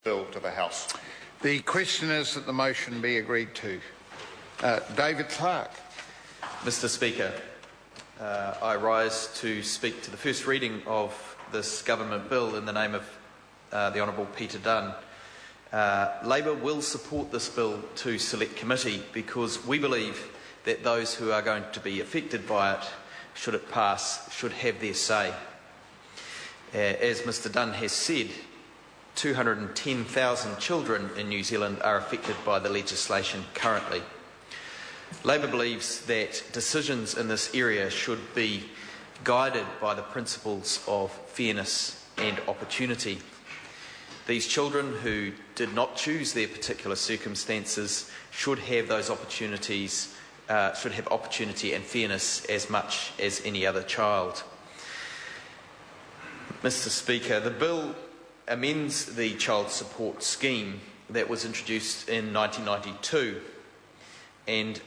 bill to the House. The question is that the motion be agreed to. David Clark. Mr Speaker, I rise to speak to the first reading of this government bill in the name of the Honourable Peter Dunn. Labor will support this bill to Select Committee because we believe that those who are going to be affected by it, should it pass, should have their say. As Mr Dunn has said, 210,000 children in New Zealand are affected by the legislation currently. Labor believes that decisions in this area should be guided by the principles of fairness and opportunity. These children who did not choose their particular circumstances should have those opportunities, should have opportunity and fairness as much as any other child. Mr Speaker, the bill amends the child support scheme that was introduced in 1992 and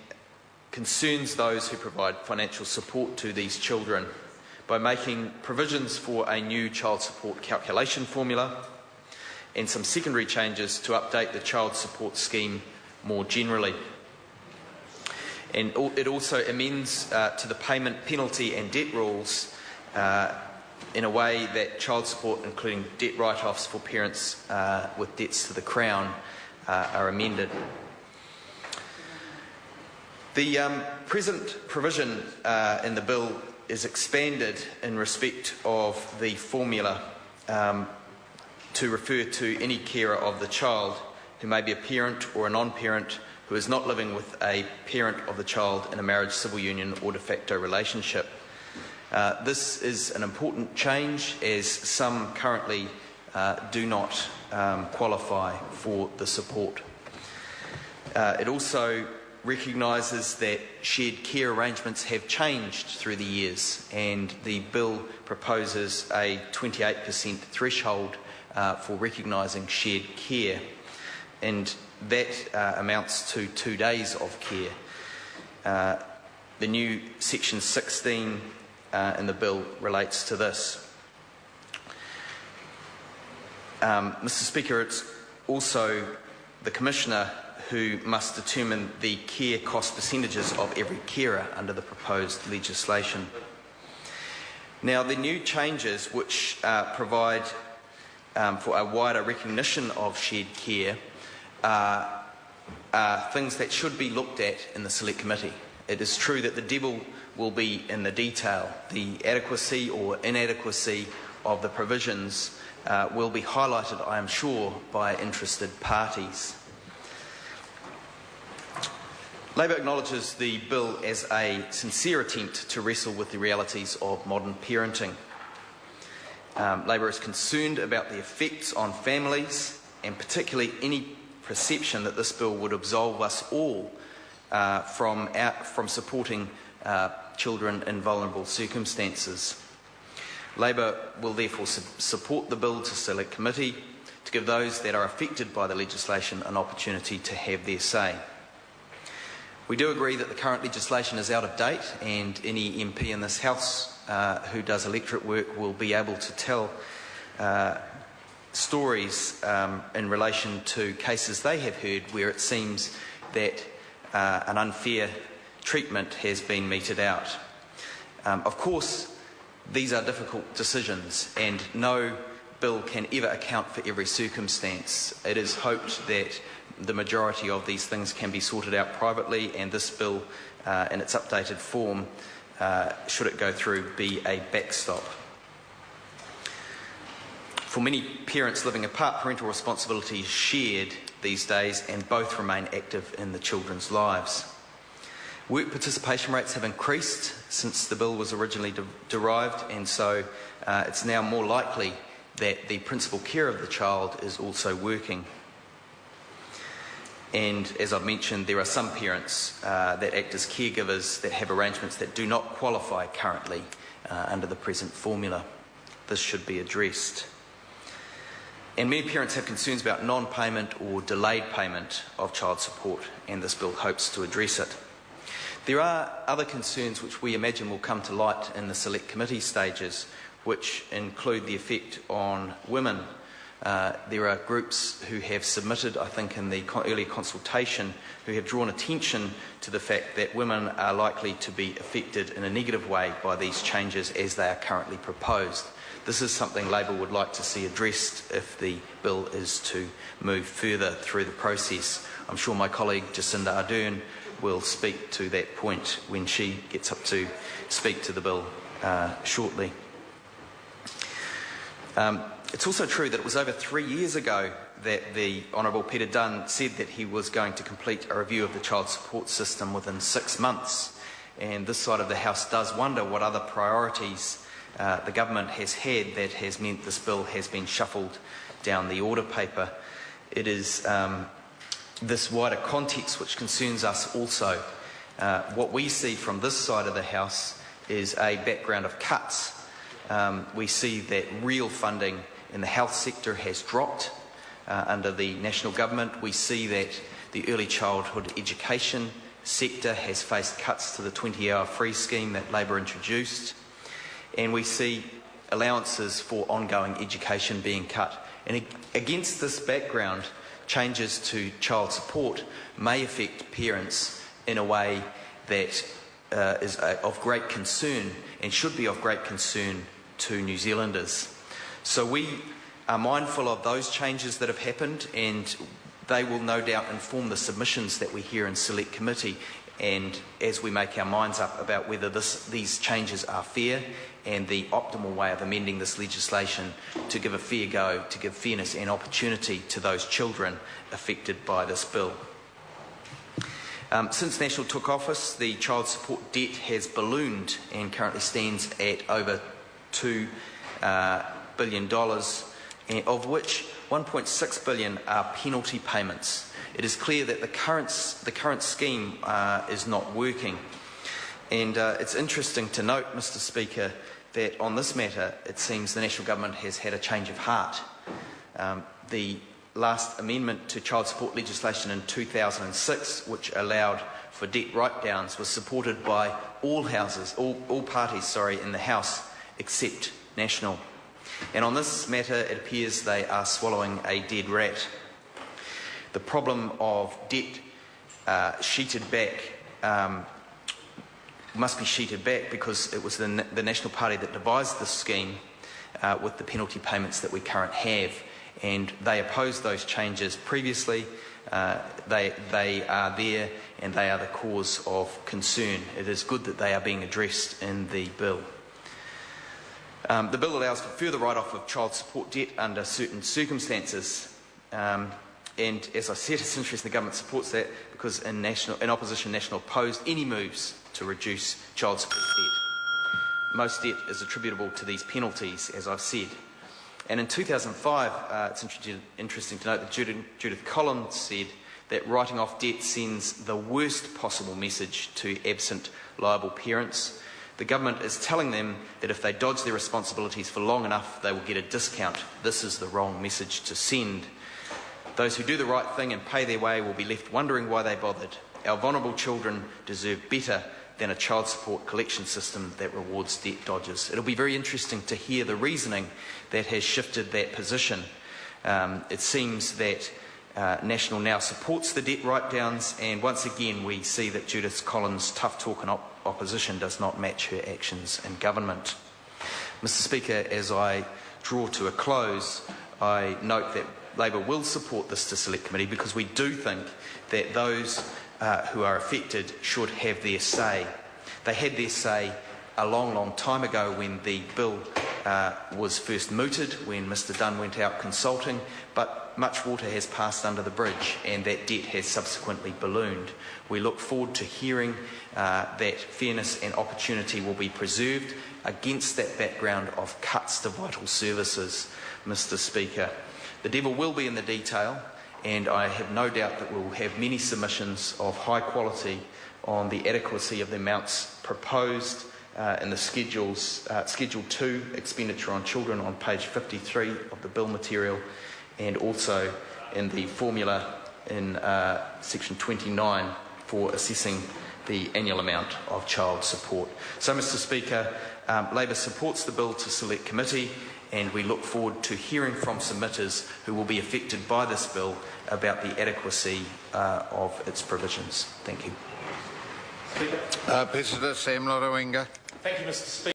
concerns those who provide financial support to these children by making provisions for a new child support calculation formula and some secondary changes to update the child support scheme more generally. And it also amends to the payment penalty and debt rules in a way that child support, including debt write-offs for parents with debts to the Crown, are amended. The present provision in the bill is expanded in respect of the formula to refer to any carer of the child who may be a parent or a non-parent who is not living with a parent of the child in a marriage, civil union or de facto relationship. This is an important change as some currently do not qualify for the support. It also recognises that shared care arrangements have changed through the years, and the bill proposes a 28% threshold for recognising shared care, and that amounts to 2 days of care. The new section 16 in the bill relates to this. Mr Speaker, it's also the Commissioner who must determine the care cost percentages of every carer under the proposed legislation. Now, the new changes which provide for a wider recognition of shared care are things that should be looked at in the Select Committee. It is true that the devil will be in the detail. The adequacy or inadequacy of the provisions will be highlighted, I am sure, by interested parties. Labor acknowledges the bill as a sincere attempt to wrestle with the realities of modern parenting. Labor is concerned about the effects on families and particularly any perception that this bill would absolve us all from supporting children in vulnerable circumstances. Labor will therefore support the bill to Select Committee to give those that are affected by the legislation an opportunity to have their say. We do agree that the current legislation is out of date, and any MP in this House who does electorate work will be able to tell stories in relation to cases they have heard where it seems that an unfair treatment has been meted out. Of course, these are difficult decisions, and no bill can ever account for every circumstance. It is hoped that the majority of these things can be sorted out privately, and this bill, in its updated form, should it go through, be a backstop. For many parents living apart, parental responsibility is shared these days, and both remain active in the children's lives. Work participation rates have increased since the bill was originally derived, and so it's now more likely that the principal care of the child is also working. And as I've mentioned, there are some parents that act as caregivers that have arrangements that do not qualify currently under the present formula. This should be addressed. And many parents have concerns about non-payment or delayed payment of child support, and this bill hopes to address it. There are other concerns which we imagine will come to light in the Select Committee stages, which include the effect on women There are groups who have submitted, I think in the early consultation, who have drawn attention to the fact that women are likely to be affected in a negative way by these changes as they are currently proposed. This is something Labour would like to see addressed if the bill is to move further through the process. I'm sure my colleague Jacinda Ardern will speak to that point when she gets up to speak to the bill shortly. It's also true that it was over 3 years ago that the Honourable Peter Dunn said that he was going to complete a review of the child support system within 6 months. And this side of the House does wonder what other priorities the government has had that has meant this bill has been shuffled down the order paper. It is this wider context which concerns us also. What we see from this side of the House is a background of cuts. We see that real funding in the health sector has dropped under the national government. We see that the early childhood education sector has faced cuts to the 20-hour free scheme that Labour introduced. And we see allowances for ongoing education being cut. And against this background, changes to child support may affect parents in a way that is of great concern and should be of great concern to New Zealanders. So we are mindful of those changes that have happened, and they will no doubt inform the submissions that we hear in Select Committee, and as we make our minds up about whether these changes are fair and the optimal way of amending this legislation to give a fair go, to give fairness and opportunity to those children affected by this bill. Since National took office, the child support debt has ballooned and currently stands at over $2 billion, of which $1.6 billion are penalty payments. It is clear that the current scheme is not working. And it's interesting to note, Mr. Speaker, that on this matter it seems the National Government has had a change of heart. The last amendment to child support legislation in 2006, which allowed for debt write-downs, was supported by all parties in the House except National. And on this matter it appears they are swallowing a dead rat. The problem of debt sheeted back must be sheeted back because it was the National Party that devised this scheme with the penalty payments that we currently have, and they opposed those changes previously. They are there and they are the cause of concern. It is good that they are being addressed in the bill. The bill allows for further write-off of child support debt under certain circumstances. And as I said, it's interesting the government supports that because in opposition, National opposed any moves to reduce child support debt. Most debt is attributable to these penalties, as I've said. And in 2005, it's interesting to note that Judith Collins said that writing off debt sends the worst possible message to absent liable parents. The government is telling them that if they dodge their responsibilities for long enough, they will get a discount. This is the wrong message to send. Those who do the right thing and pay their way will be left wondering why they bothered. Our vulnerable children deserve better than a child support collection system that rewards debt dodgers. It'll be very interesting to hear the reasoning that has shifted that position. It seems that National now supports the debt write-downs, and once again we see that Judith Collins' tough talk and opposition does not match her actions in government. Mr. Speaker, as I draw to a close, I note that Labour will support this to Select Committee because we do think that those who are affected should have their say. They had their say a long time ago when the bill was first mooted, when Mr. Dunn went out consulting, but much water has passed under the bridge and that debt has subsequently ballooned. We look forward to hearing that fairness and opportunity will be preserved against that background of cuts to vital services, Mr. Speaker. The devil will be in the detail, and I have no doubt that we will have many submissions of high quality on the adequacy of the amounts proposed in the Schedule 2, Expenditure on Children, on page 53 of the bill material, and also in the formula in section 29 for assessing the annual amount of child support. So, Mr. Speaker, Labour supports the bill to Select Committee, and we look forward to hearing from submitters who will be affected by this bill about the adequacy of its provisions. Thank you. Pesida Semlora Winga. Thank you, Mr. Speaker.